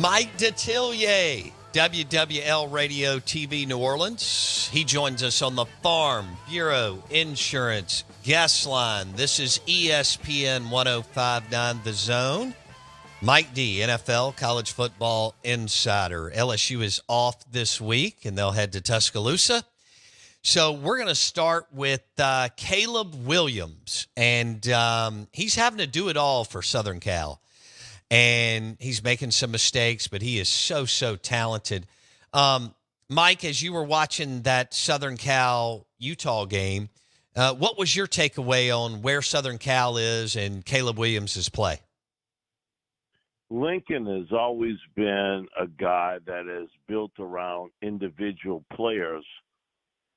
Mike Detillier, WWL Radio TV New Orleans. He joins us on the Farm Bureau Insurance guest line. This is ESPN 105.9 The Zone. Mike D, NFL college football insider. LSU is off this week, and they'll head to Tuscaloosa. So we're going to start with Caleb Williams, and he's having to do it all for Southern Cal. And he's making some mistakes, but he is so talented. Mike, as you were watching that Southern Cal-Utah game, what was your takeaway on where Southern Cal is and Caleb Williams' play? Lincoln has always been a guy that is built around individual players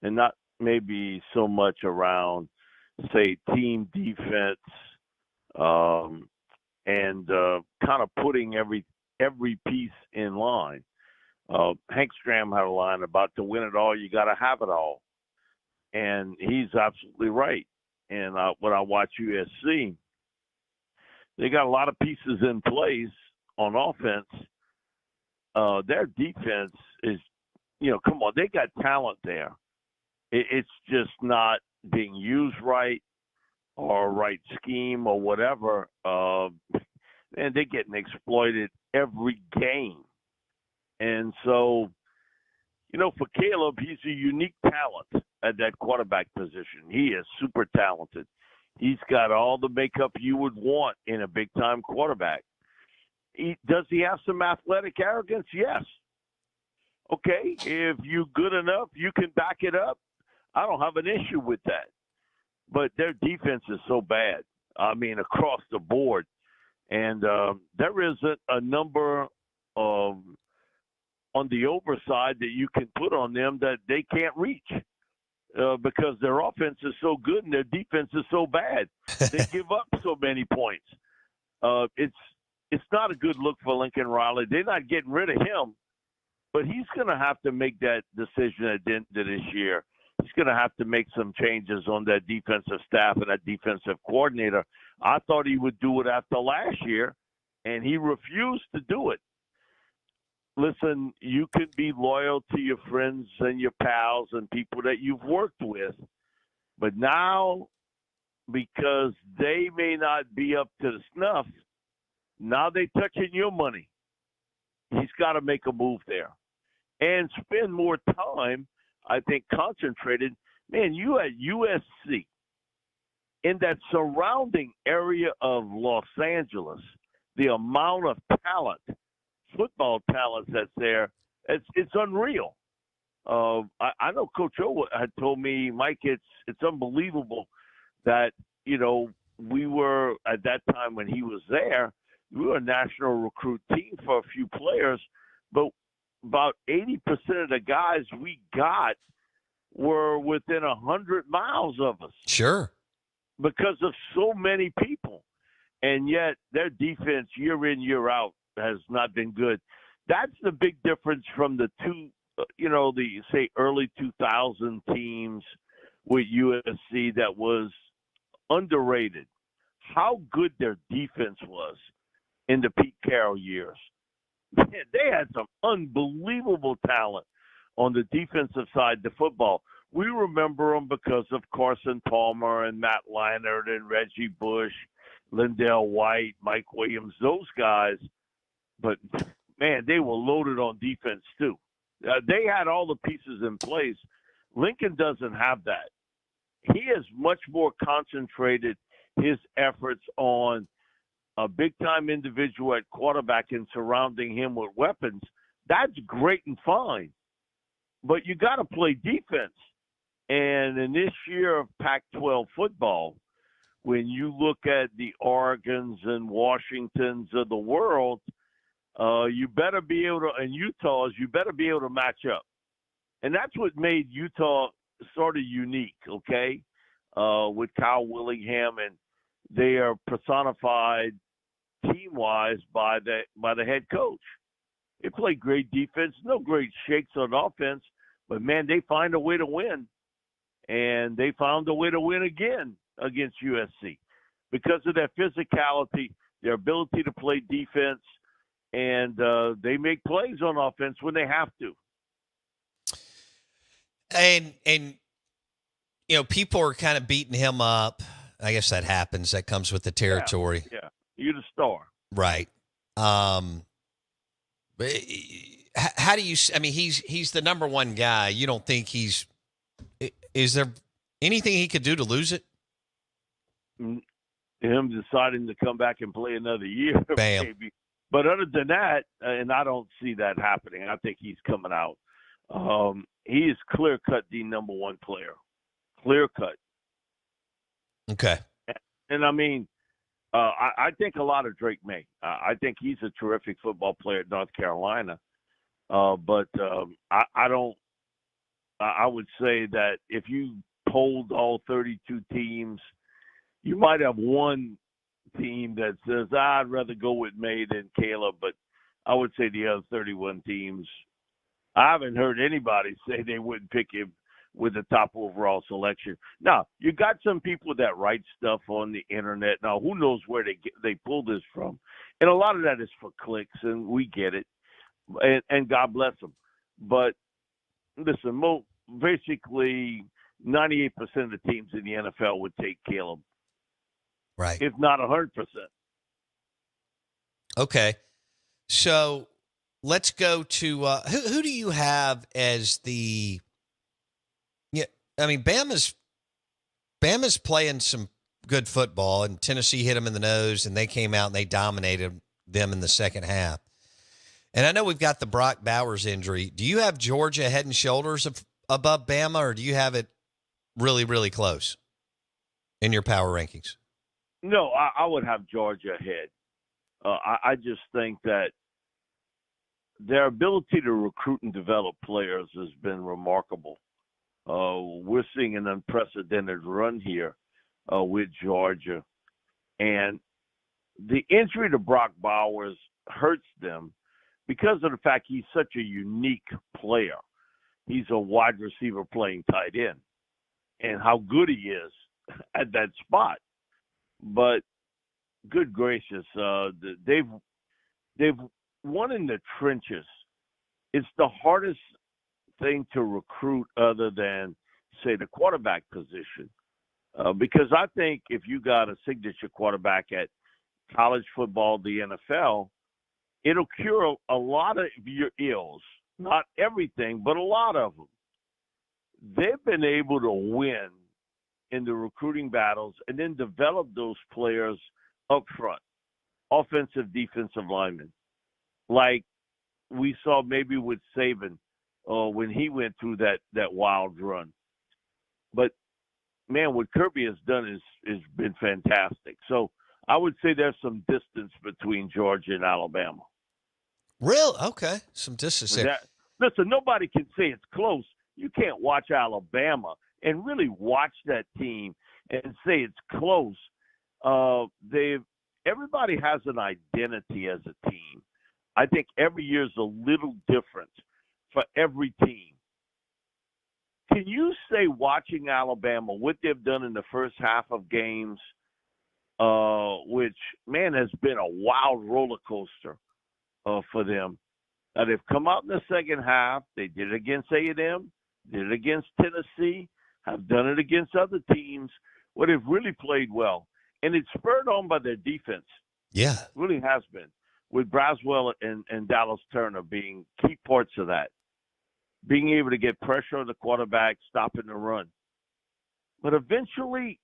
and not maybe so much around, say, team defense, and kind of putting every piece in line. Hank Stram had a line about to win it all, you got to have it all. And he's absolutely right. And when I watch USC, they got a lot of pieces in place on offense. Their defense is, come on, they got talent there. It's just not being used right or right scheme or whatever. And they're getting exploited every game. And so, for Caleb, he's a unique talent at that quarterback position. He is super talented. He's got all the makeup you would want in a big-time quarterback. Does he have some athletic arrogance? Yes. Okay, if you're good enough, you can back it up. I don't have an issue with that. But their defense is so bad, across the board. And there isn't a number of on the overside that you can put on them that they can't reach because their offense is so good and their defense is so bad. They give up so many points. It's not a good look for Lincoln Riley. They're not getting rid of him, but he's going to have to make that decision at the end of this year. He's going to have to make some changes on that defensive staff and that defensive coordinator. I thought he would do it after last year, and he refused to do it. Listen, you can be loyal to your friends and your pals and people that you've worked with, but now, because they may not be up to the snuff, now they're touching your money. He's got to make a move there and spend more time, I think, concentrated. Man, you at USC, in that surrounding area of Los Angeles, the amount of talent, football talent that's there, it's unreal. I know Coach O had told me, Mike, it's unbelievable that, we were, at that time when he was there, we were a national recruit team for a few players, but about 80% of the guys we got were within 100 miles of us. Sure. Because of so many people. And yet their defense year in, year out has not been good. That's the big difference from the two, the, say, early 2000 teams with USC that was underrated. How good their defense was in the Pete Carroll years. Man, they had some unbelievable talent on the defensive side of football. We remember them because of Carson Palmer and Matt Leinart and Reggie Bush, Lindell White, Mike Williams, those guys. But, man, they were loaded on defense too. They had all the pieces in place. Lincoln doesn't have that. He is much more concentrated his efforts on a big-time individual at quarterback and surrounding him with weapons. That's great and fine. But you got to play defense. And in this year of Pac-12 football, when you look at the Oregons and Washingtons of the world, you better be able to, and Utah's, you better be able to match up. And that's what made Utah sort of unique, okay, with Kyle Willingham, and they are personified team-wise by the head coach. They play great defense, no great shakes on offense, but, man, they find a way to win. And they found a way to win again against USC because of their physicality, their ability to play defense, and they make plays on offense when they have to. And people are kind of beating him up. I guess that happens. That comes with the territory. Yeah. You're the star. Right. But how do you? I mean, he's the number one guy. You don't think he's? Is there anything he could do to lose it? Him deciding to come back and play another year, Bam. maybe. But other than that, and I don't see that happening. I think he's coming out. He is clear cut the number one player. Clear cut. Okay. And I mean, I think a lot of Drake May. I think he's a terrific football player at North Carolina. But I don't. I would say that if you polled all 32 teams, you might have one team that says, I'd rather go with May than Caleb. But I would say the other 31 teams, I haven't heard anybody say they wouldn't pick him with the top overall selection. Now, you got some people that write stuff on the internet. Now, who knows where they pull this from? And a lot of that is for clicks, and we get it. And God bless them. But listen, basically 98% of the teams in the NFL would take Caleb. Right. If not 100%. Okay. So let's go to who do you have as the – yeah, I mean, Bama's playing some good football, and Tennessee hit them in the nose, and they came out and they dominated them in the second half. And I know we've got the Brock Bowers injury. Do you have Georgia head and shoulders above Bama, or do you have it really, really close in your power rankings? No, I would have Georgia ahead. I just think that their ability to recruit and develop players has been remarkable. We're seeing an unprecedented run here with Georgia. And the injury to Brock Bowers hurts them because of the fact he's such a unique player. He's a wide receiver playing tight end, and how good he is at that spot. But good gracious, they've won in the trenches. It's the hardest thing to recruit other than, say, the quarterback position. Because I think if you got a signature quarterback at college football, the NFL, it'll cure a lot of your ills. Not everything, but a lot of them. They've been able to win in the recruiting battles and then develop those players up front, offensive, defensive linemen, like we saw maybe with Saban when he went through that wild run. But, man, what Kirby has done is been fantastic. So I would say there's some distance between Georgia and Alabama. Real? Okay. Some distance there. Listen, nobody can say it's close. You can't watch Alabama and really watch that team and say it's close. Everybody has an identity as a team. I think every year is a little different for every team. Can you say watching Alabama, what they've done in the first half of games, which, man, has been a wild roller coaster for them. They've come out in the second half. They did it against A&M, did it against Tennessee, have done it against other teams where they've really played well. And it's spurred on by their defense. Yeah. It really has been, with Braswell and Dallas Turner being key parts of that. Being able to get pressure on the quarterback, stopping the run. But eventually,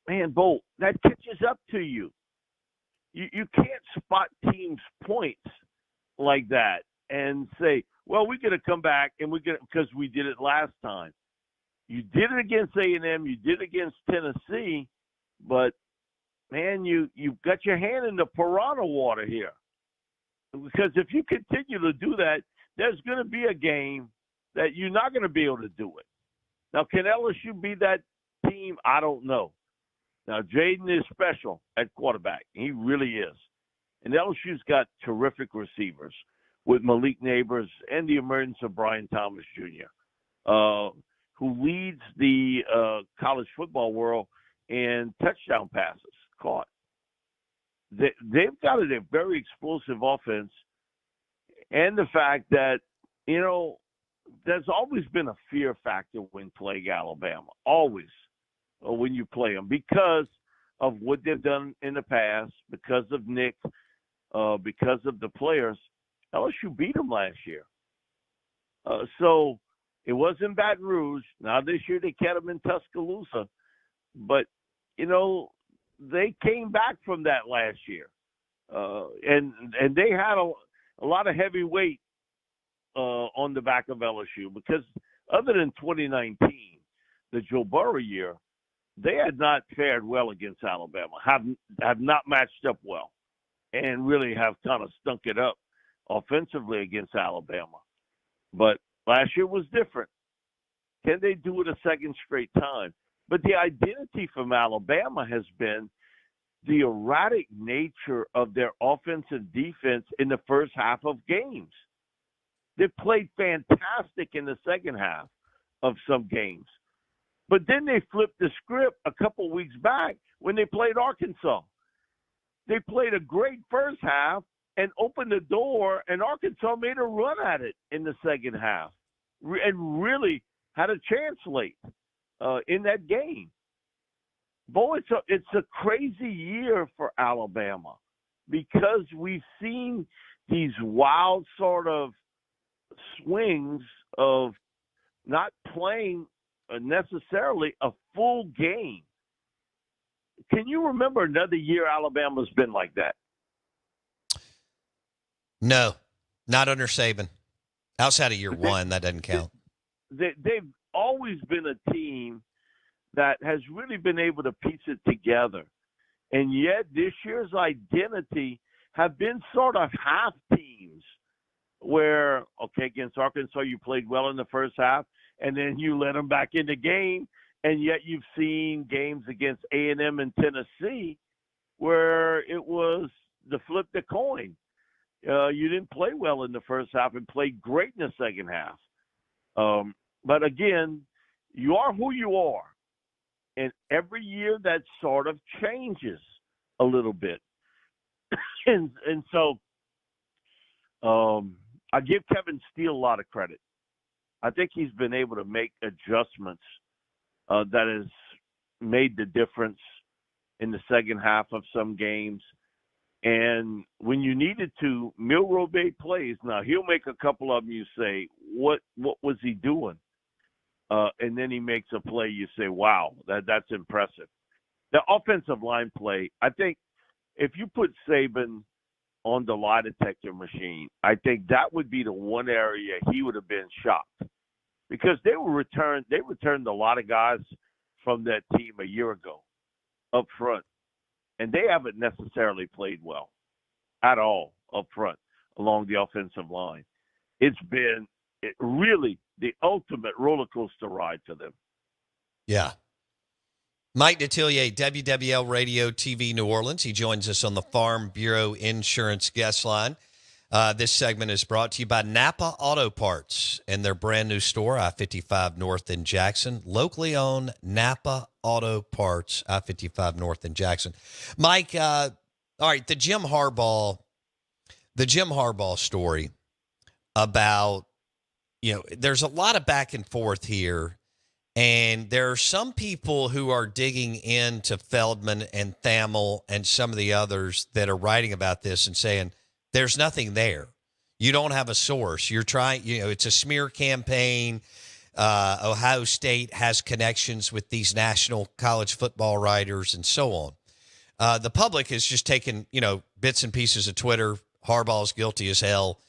man, Bolt, that catches up to you. You can't spot teams' points like that and say, well, we're going to come back and because we did it last time. You did it against A&M, you did it against Tennessee, but, man, you've got your hand in the piranha water here. Because if you continue to do that, there's going to be a game that you're not going to be able to do it. Now, can LSU be that team? I don't know. Now, Jaden is special at quarterback. He really is. And LSU's got terrific receivers with Malik Neighbors and the emergence of Brian Thomas Jr., who leads the college football world in touchdown passes caught. They've got a very explosive offense, and the fact that, there's always been a fear factor when playing Alabama, always, when you play them, because of what they've done in the past, because of Nick, because of the players. LSU beat them last year. So it was in Baton Rouge. Now this year they kept them in Tuscaloosa. But, they came back from that last year. And they had a lot of heavy weight on the back of LSU, because other than 2019, the Joe Burrow year, they had not fared well against Alabama, have not matched up well, and really have kind of stunk it up offensively against Alabama. But last year was different. Can they do it a second straight time? But the identity from Alabama has been the erratic nature of their offense and defense in the first half of games. They played fantastic in the second half of some games. But then they flipped the script a couple weeks back when they played Arkansas. They played a great first half and opened the door, and Arkansas made a run at it in the second half and really had a chance late in that game. Boy, it's a crazy year for Alabama, because we've seen these wild sort of swings of not playing necessarily a full game. Can you remember another year Alabama's been like that? No, not under Saban. Outside of year one, that doesn't count. They've always been a team that has really been able to piece it together. And yet this year's identity have been sort of half teams where, okay, against Arkansas, you played well in the first half, and then you let them back in the game. And yet you've seen games against A&M and Tennessee where it was the flip the coin. You didn't play well in the first half and played great in the second half. But again, you are who you are. And every year that sort of changes a little bit. and so I give Kevin Steele a lot of credit. I think he's been able to make adjustments that has made the difference in the second half of some games. And when you needed to, Milrobe plays. Now, he'll make a couple of them, you say, what was he doing? And then he makes a play, you say, wow, that's impressive. The offensive line play, I think if you put Saban on the lie detector machine, I think that would be the one area he would have been shocked. Because they returned a lot of guys from that team a year ago up front. And they haven't necessarily played well at all up front along the offensive line. It's been really the ultimate roller coaster ride for them. Yeah. Mike Detillier, WWL Radio TV New Orleans. He joins us on the Farm Bureau Insurance guest line. This segment is brought to you by Napa Auto Parts and their brand new store, I-55 North in Jackson. Locally owned Napa Auto Parts, I-55 North in Jackson. Mike, all right, the Jim Harbaugh story about, there's a lot of back and forth here. And there are some people who are digging into Feldman and Thamel and some of the others that are writing about this and saying, there's nothing there. You don't have a source. You're trying, it's a smear campaign. Ohio State has connections with these national college football writers and so on. The public is just taking, bits and pieces of Twitter. Harbaugh's guilty as hell,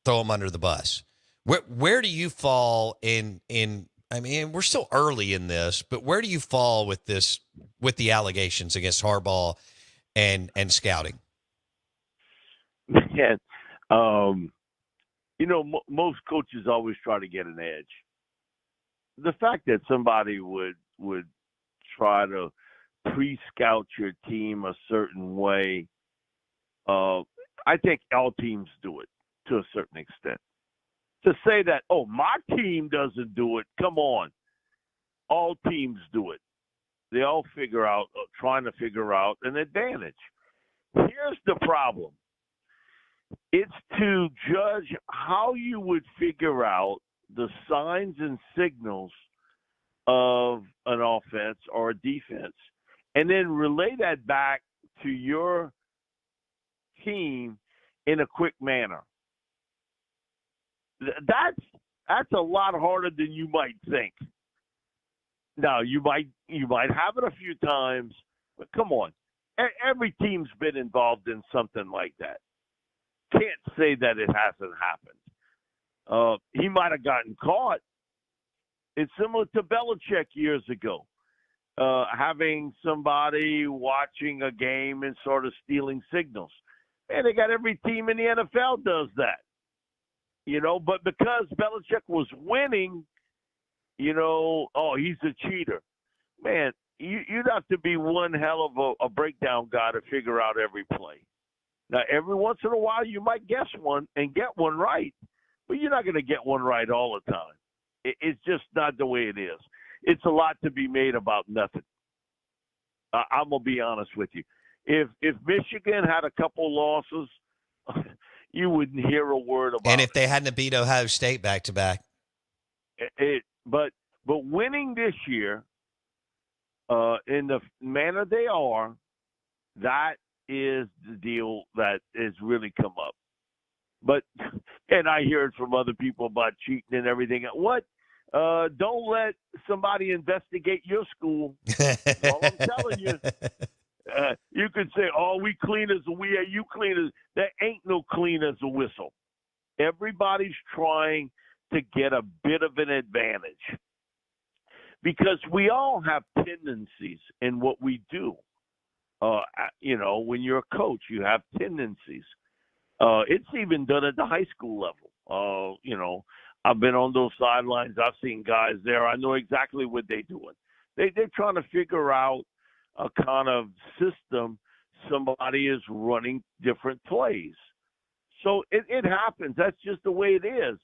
throw him under the bus. Where do you fall in, I mean, we're still early in this, but where do you fall with this, with the allegations against Harbaugh and scouting? Man, most coaches always try to get an edge. The fact that somebody would try to pre-scout your team a certain way, I think all teams do it to a certain extent. To say that, oh, my team doesn't do it, come on. All teams do it. They all trying to figure out an advantage. Here's the problem. It's to judge how you would figure out the signs and signals of an offense or a defense, and then relay that back to your team in a quick manner. That's a lot harder than you might think. Now you might have it a few times, but come on, every team's been involved in something like that. Can't say that it hasn't happened. He might have gotten caught. It's similar to Belichick years ago, having somebody watching a game and sort of stealing signals. Man, they got every team in the NFL does that. But because Belichick was winning, oh, he's a cheater. Man, you'd have to be one hell of a breakdown guy to figure out every play. Now, every once in a while, you might guess one and get one right, but you're not going to get one right all the time. It's just not the way it is. It's a lot to be made about nothing. I'm going to be honest with you. If Michigan had a couple losses, you wouldn't hear a word about it. And if they hadn't beat Ohio State back-to-back. But winning this year in the manner they are, that is the deal that has really come up. And I hear it from other people about cheating and everything. What? Don't let somebody investigate your school. All I'm telling you. You could say, oh, we clean as a whistle. You clean as – there ain't no clean as a whistle. Everybody's trying to get a bit of an advantage because we all have tendencies in what we do. When you're a coach, you have tendencies. It's even done at the high school level. I've been on those sidelines. I've seen guys there. I know exactly what they're doing. They're trying to figure out a kind of system. Somebody is running different plays. So it happens. That's just the way it is.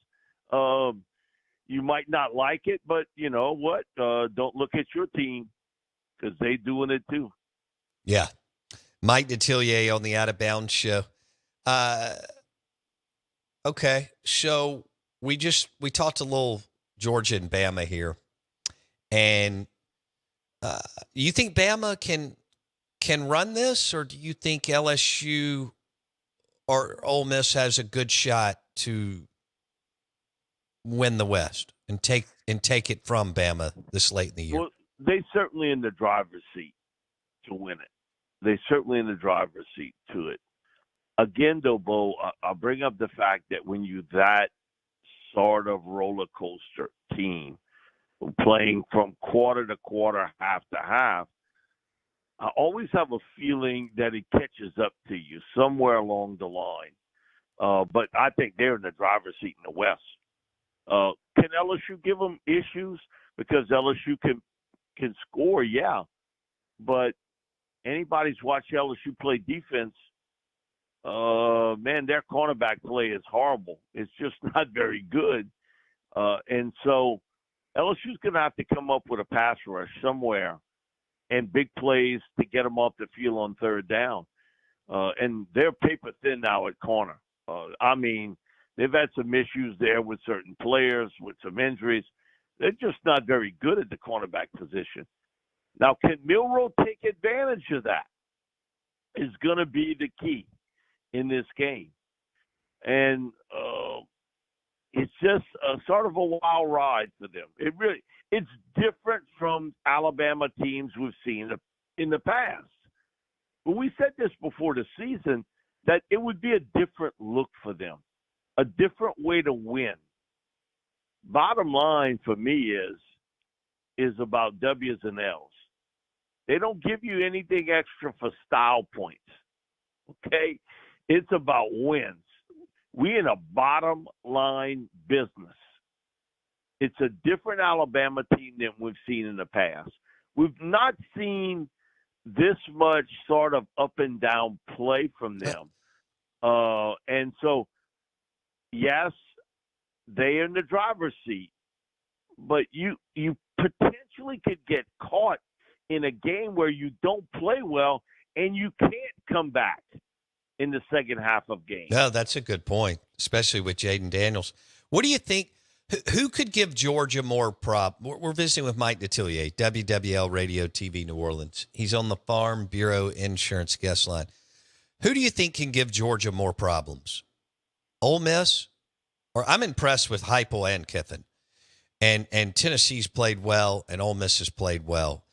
You might not like it, but you know what? Don't look at your team because they're doing it too. Yeah. Mike Detillier on the Out of Bounds show. Okay. So we talked a little Georgia and Bama here. And you think Bama can run this, or do you think LSU or Ole Miss has a good shot to win the West and take it from Bama this late in the year? Well, they certainly in the driver's seat to win it. They certainly in the driver's seat to it. Again, though, Bo, I'll bring up the fact that when you that sort of roller coaster team, playing from quarter to quarter, half to half, I always have a feeling that it catches up to you somewhere along the line. But I think they're in the driver's seat in the West. Can LSU give them issues? Because LSU can score, yeah. But anybody's watched LSU play defense, man, their cornerback play is horrible. It's just not very good. And so LSU's going to have to come up with a pass rush somewhere and big plays to get them off the field on third down. And they're paper thin now at corner. I mean, they've had some issues there with certain players, with some injuries. They're just not very good at the cornerback position. Now, can Milroe take advantage of that? Is going to be the key in this game. And it's just a sort of a wild ride for them. It's different from Alabama teams we've seen in the past. But we said this before the season, that it would be a different look for them, a different way to win. Bottom line for me is about W's and L's. They don't give you anything extra for style points, okay? It's about wins. We in a bottom line business. It's a different Alabama team than we've seen in the past. We've not seen this much sort of up and down play from them. And so, yes, they're in the driver's seat, but you potentially could get caught in a game where you don't play well and you can't come back. in the second half of games. No, that's a good point, especially with Jaden Daniels. What do you think? Who could give Georgia more prop? We're visiting with Mike Detillier, WWL Radio TV New Orleans. He's on the Farm Bureau Insurance guest line. Who do you think can give Georgia more problems? Ole Miss? Or I'm impressed with Heupel and Kiffin. And Tennessee's played well, and Ole Miss has played well.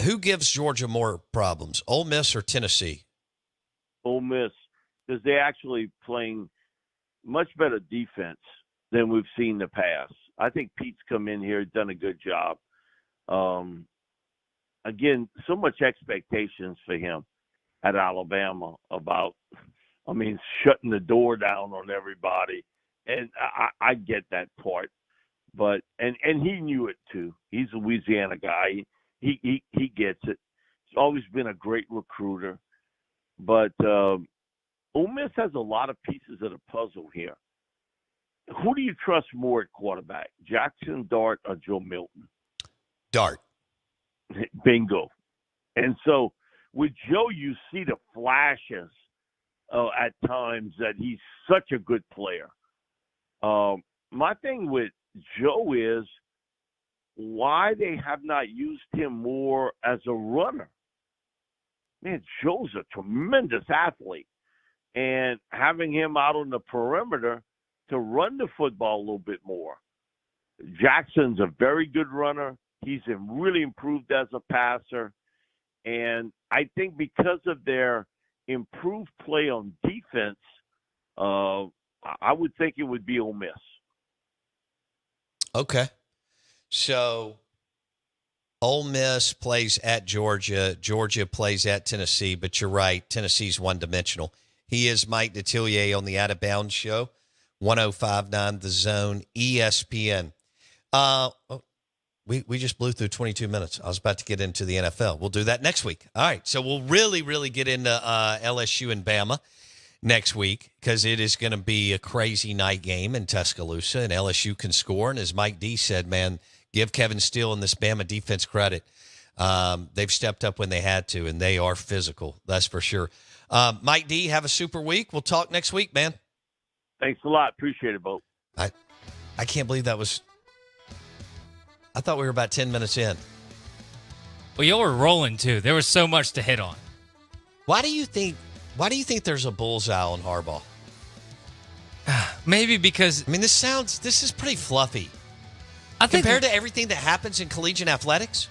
Who gives Georgia more problems, Ole Miss or Tennessee? Ole Miss, because they're actually playing much better defense than we've seen in the past. I think Pete's come in here, done a good job. Again, so much expectations for him at Alabama about, shutting the door down on everybody. And I get that part. But and he knew it too. He's a Louisiana guy. He gets it. He's always been a great recruiter. But Ole Miss has a lot of pieces of the puzzle here. Who do you trust more at quarterback, Jackson Dart or Joe Milton? Dart. Bingo. And so with Joe, you see the flashes at times that he's such a good player. My thing with Joe is why they have not used him more as a runner. Man, Joe's a tremendous athlete. And having him out on the perimeter to run the football a little bit more. Jackson's a very good runner. He's really improved as a passer. And I think because of their improved play on defense, I would think it would be Ole Miss. Okay. So Ole Miss plays at Georgia. Georgia plays at Tennessee. But you're right. Tennessee's one-dimensional. He is Mike Detillier on the Out of Bounds Show. 105.9 The Zone, ESPN. We just blew through 22 minutes. I was about to get into the NFL. We'll do that next week. All right, so we'll really get into LSU and Bama next week because it is going to be a crazy night game in Tuscaloosa, and LSU can score. And as Mike D said, man, give Kevin Steele and this Bama defense credit. They've stepped up when they had to, and they are physical. That's for sure. Mike D, have a super week. We'll talk next week, man. Thanks a lot. Appreciate it, Bo. I can't believe that was – I thought we were about 10 minutes in. Well, y'all were rolling, too. There was so much to hit on. Why do you think there's a bullseye on Harbaugh? Maybe because – this is pretty fluffy. I think compared to everything that happens in collegiate athletics?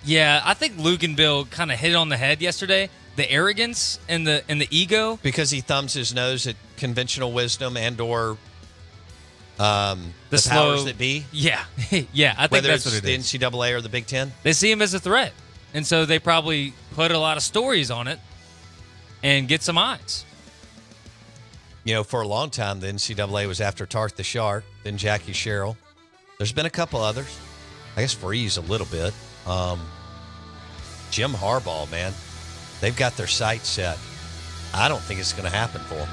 Yeah, I think Luke and Bill kind of hit it on the head yesterday. The arrogance and the ego. Because he thumbs his nose at conventional wisdom and or the powers that be? Yeah. Yeah, I think whether that's it's what it is. the NCAA or the Big Ten? They see him as a threat. And so they probably put a lot of stories on it and get some eyes. For a long time, the NCAA was after Tarth the Shark, then Jackie Sherrill. There's been a couple others. I guess Freeze a little bit. Jim Harbaugh, man. They've got their sights set. I don't think it's going to happen for them.